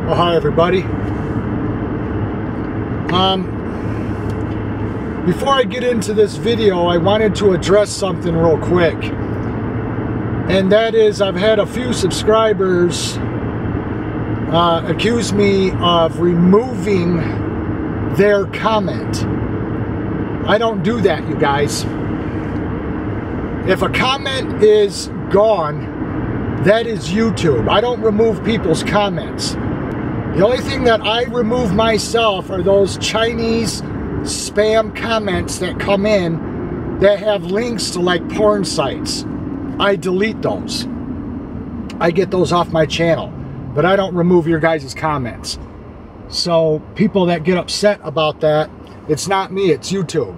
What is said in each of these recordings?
Oh, hi everybody. Before I get into this video, I wanted to address something real quick. And that is, I've had a few subscribers accuse me of removing their comment. I don't do that, you guys. If a comment is gone, that is YouTube. I don't remove people's comments. The only thing that I remove myself are those Chinese spam comments that come in that have links to like porn sites. I delete those. I get those off my channel, but I don't remove your guys' comments. So people that get upset about that, it's not me, it's YouTube.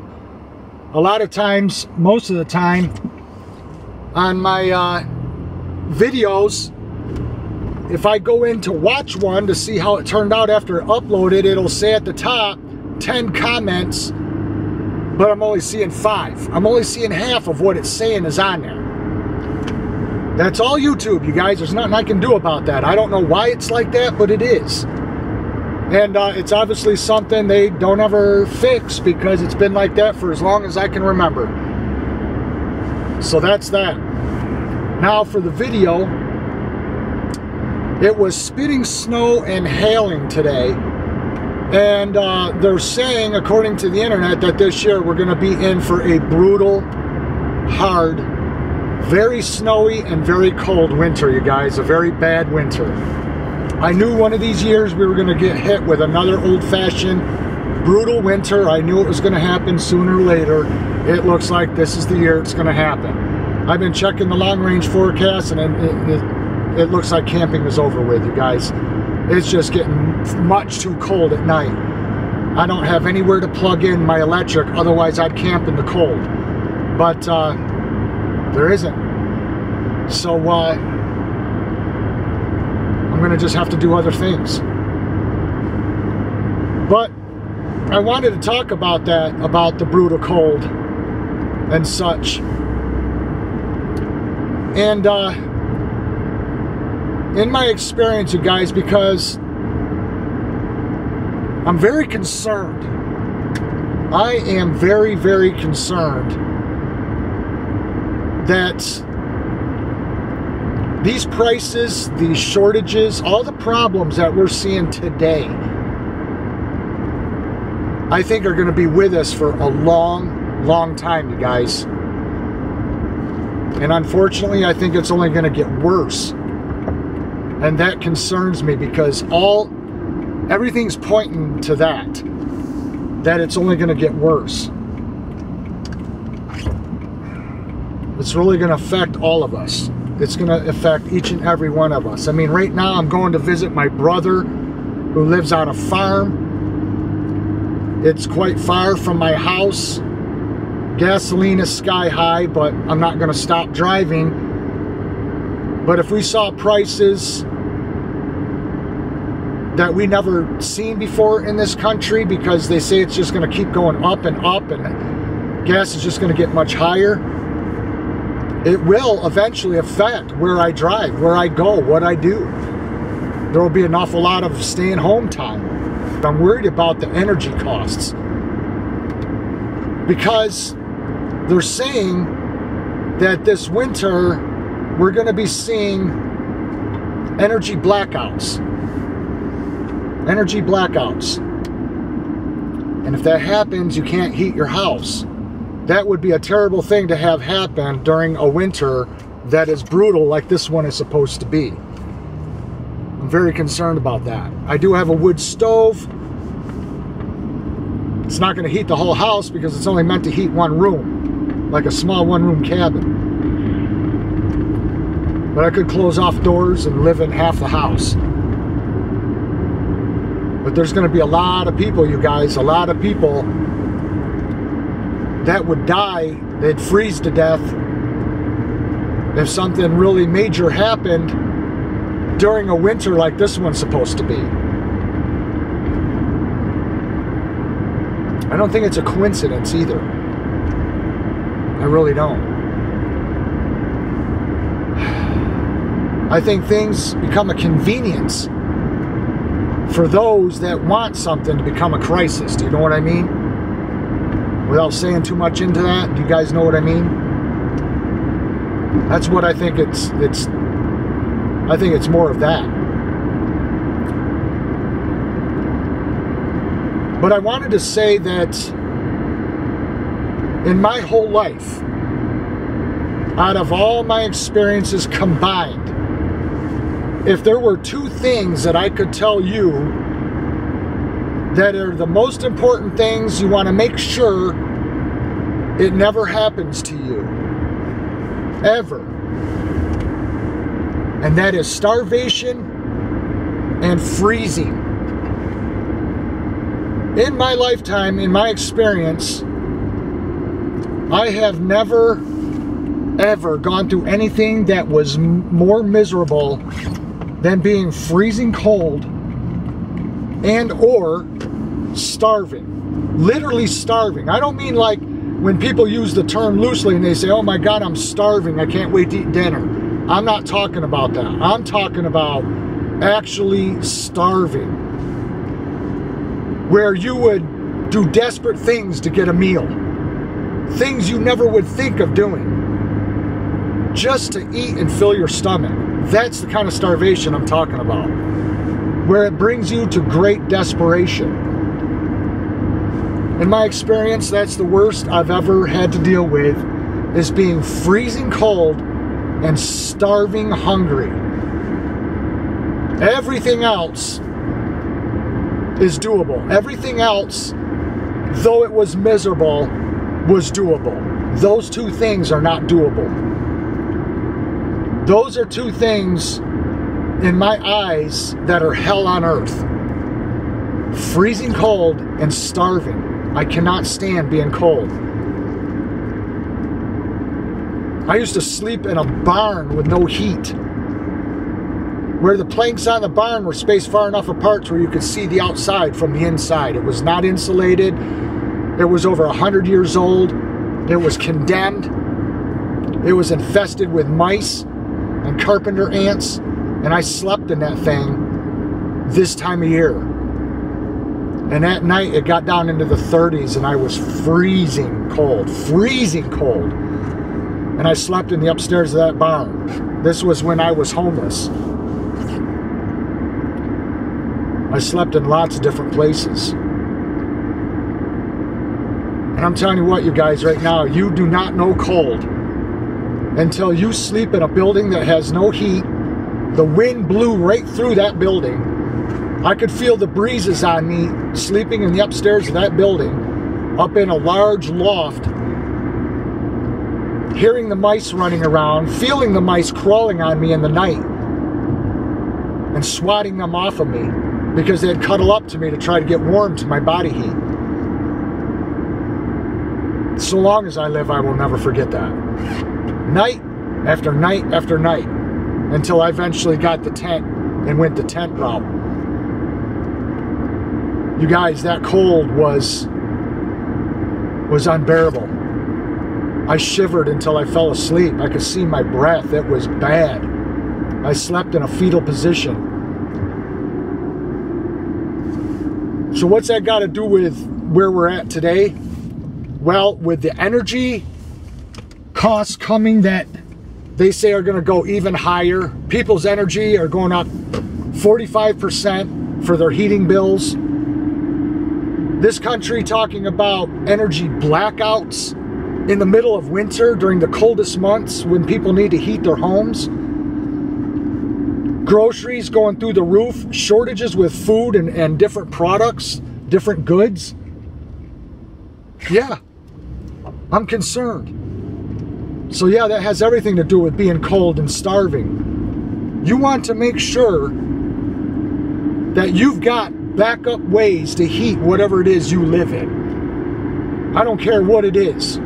A lot of times, most of the time, on my videos, if I go in to watch one to see how it turned out after uploaded, it'll say at the top 10 comments, but I'm only seeing 5. I'm only seeing half of what it's saying is on there. That's all YouTube, you guys. There's nothing I can do about that. I don't know why it's like that, but it is. And it's obviously something they don't ever fix because it's been like that for as long as I can remember. So that's that. Now for the video, it was spitting snow and hailing today. And they're saying, according to the internet, that this year we're going to be in for a brutal, hard, very snowy and very cold winter, you guys. A very bad winter. I knew one of these years we were going to get hit with another old-fashioned, brutal winter. I knew it was going to happen sooner or later. It looks like this is the year it's going to happen. I've been checking the long-range forecast, and it looks like camping is over with, you guys. It's just getting much too cold at night. I don't have anywhere to plug in my electric, otherwise I'd camp in the cold. But there isn't. So I'm gonna just have to do other things. But I wanted to talk about that, about the brutal cold and such. And in my experience, you guys, because I'm very concerned. I am very, very concerned that these prices, these shortages, all the problems that we're seeing today, I think are going to be with us for a long, long time, you guys. And unfortunately, I think it's only going to get worse. And that concerns me because everything's pointing to that it's only going to get worse. It's really going to affect all of us. It's going to affect each and every one of us. I mean, right now I'm going to visit my brother who lives on a farm. It's quite far from my house. Gasoline is sky high, but I'm not going to stop driving. But if we saw prices that we never seen before in this country, because they say it's just going to keep going up and up and gas is just going to get much higher, it will eventually affect where I drive, where I go, what I do. There will be an awful lot of staying home time. I'm worried about the energy costs because they're saying that this winter we're going to be seeing energy blackouts. Energy blackouts. And if that happens, you can't heat your house. That would be a terrible thing to have happen during a winter that is brutal like this one is supposed to be. I'm very concerned about that. I do have a wood stove. It's not going to heat the whole house because it's only meant to heat one room, like a small one-room cabin. But I could close off doors and live in half the house. But there's going to be a lot of people, you guys, a lot of people that would die. They'd freeze to death if something really major happened during a winter like this one's supposed to be. I don't think it's a coincidence either. I really don't. I think things become a convenience for those that want something to become a crisis. Do you know what I mean? Without saying too much into that, do you guys know what I mean? That's what I think I think it's more of that. But I wanted to say that in my whole life, out of all my experiences combined, if there were two things that I could tell you that are the most important things you want to make sure it never happens to you, ever, and that is starvation and freezing. In my lifetime, in my experience, I have never, ever gone through anything that was more miserable than being freezing cold and or starving. Literally starving. I don't mean like when people use the term loosely and they say, oh my God, I'm starving, I can't wait to eat dinner. I'm not talking about that. I'm talking about actually starving, where you would do desperate things to get a meal. Things you never would think of doing just to eat and fill your stomach. That's the kind of starvation I'm talking about, where it brings you to great desperation. In my experience, that's the worst I've ever had to deal with, is being freezing cold and starving hungry. Everything else is doable. Everything else, though it was miserable, was doable. Those two things are not doable. Those are two things in my eyes that are hell on earth. Freezing cold and starving. I cannot stand being cold. I used to sleep in a barn with no heat, where the planks on the barn were spaced far enough apart where you could see the outside from the inside. It was not insulated. It was over 100 years old. It was condemned. It was infested with mice and carpenter ants, and I slept in that thing this time of year. And at night it got down into the 30s and I was freezing cold. And I slept in the upstairs of that barn. This was when I was homeless. I slept in lots of different places. And I'm telling you what, you guys, right now, you do not know cold until you sleep in a building that has no heat. The wind blew right through that building. I could feel the breezes on me sleeping in the upstairs of that building, up in a large loft, hearing the mice running around, feeling the mice crawling on me in the night, and swatting them off of me because they'd cuddle up to me to try to get warm to my body heat. So long as I live, I will never forget that. Night after night after night, until I eventually got the tent and went the tent route. You guys, that cold was unbearable. I shivered until I fell asleep. I could see my breath. It was bad. I slept in a fetal position. So what's that got to do with where we're at today? Well, with the energy costs coming that they say are going to go even higher. People's energy are going up 45% for their heating bills. This country talking about energy blackouts in the middle of winter during the coldest months when people need to heat their homes. Groceries going through the roof, shortages with food and different products, different goods. Yeah, I'm concerned. So yeah, that has everything to do with being cold and starving. You want to make sure that you've got backup ways to heat whatever it is you live in. I don't care what it is.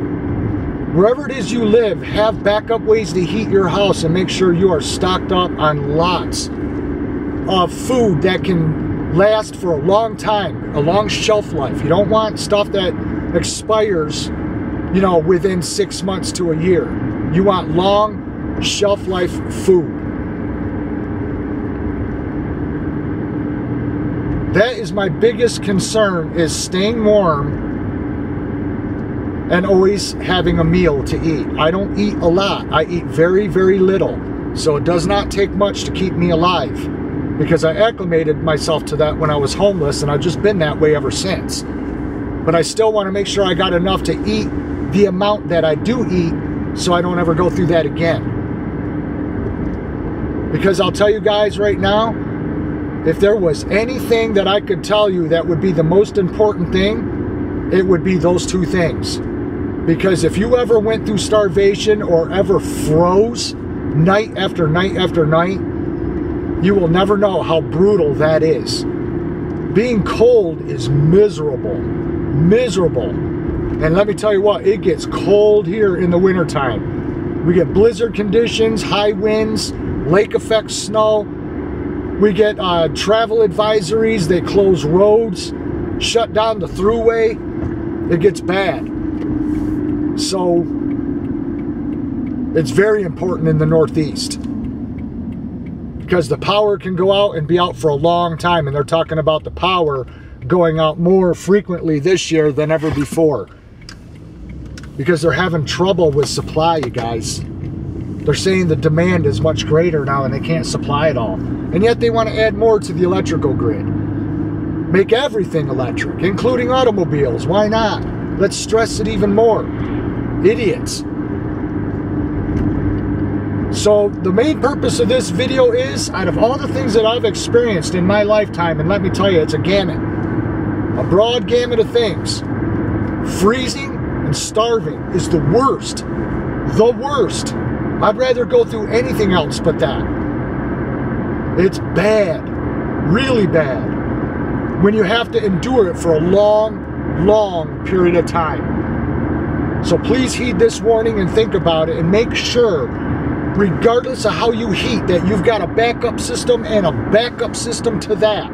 Wherever it is you live, have backup ways to heat your house and make sure you are stocked up on lots of food that can last for a long time, a long shelf life. You don't want stuff that expires, you know, within 6 months to a year. You want long shelf life food. because my biggest concern is staying warm and always having a meal to eat. I don't eat a lot. I eat very, very little. So it does not take much to keep me alive, because I acclimated myself to that when I was homeless, and I've just been that way ever since. But I still want to make sure I got enough to eat the amount that I do eat, so I don't ever go through that again. Because I'll tell you guys right now, if there was anything that I could tell you that would be the most important thing, it would be those two things. Because if you ever went through starvation or ever froze night after night after night, you will never know how brutal that is. Being cold is miserable. Miserable. And let me tell you what, it gets cold here in the wintertime. We get blizzard conditions, high winds, lake effect snow. We get travel advisories. They close roads, shut down the thruway. It gets bad. So it's very important in the Northeast, because the power can go out and be out for a long time, and they're talking about the power going out more frequently this year than ever before, because they're having trouble with supply, you guys. They're saying the demand is much greater now and they can't supply it all, and yet they want to add more to the electrical grid. Make everything electric, including automobiles. Why not? Let's stress it even more. Idiots. So the main purpose of this video is, out of all the things that I've experienced in my lifetime, and let me tell you, it's a gamut, a broad gamut of things. Freezing and starving is the worst. The worst. I'd rather go through anything else but that. It's bad. Really bad. When you have to endure it for a long, long period of time. So please heed this warning and think about it, and make sure, regardless of how you heat, that you've got a backup system and a backup system to that.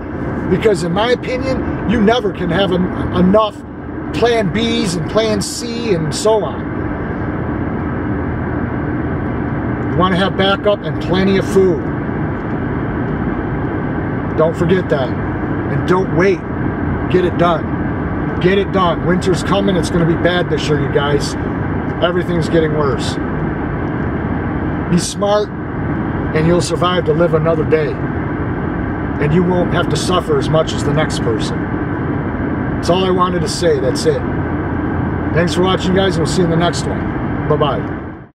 Because in my opinion, you never can have enough plan B's and plan C and so on. You want to have backup and plenty of food. Don't forget that. And don't wait. Get it done. Get it done. Winter's coming. It's going to be bad this year, you guys. Everything's getting worse. Be smart, and you'll survive to live another day. And you won't have to suffer as much as the next person. That's all I wanted to say. That's it. Thanks for watching, guys, and we'll see you in the next one. Bye-bye.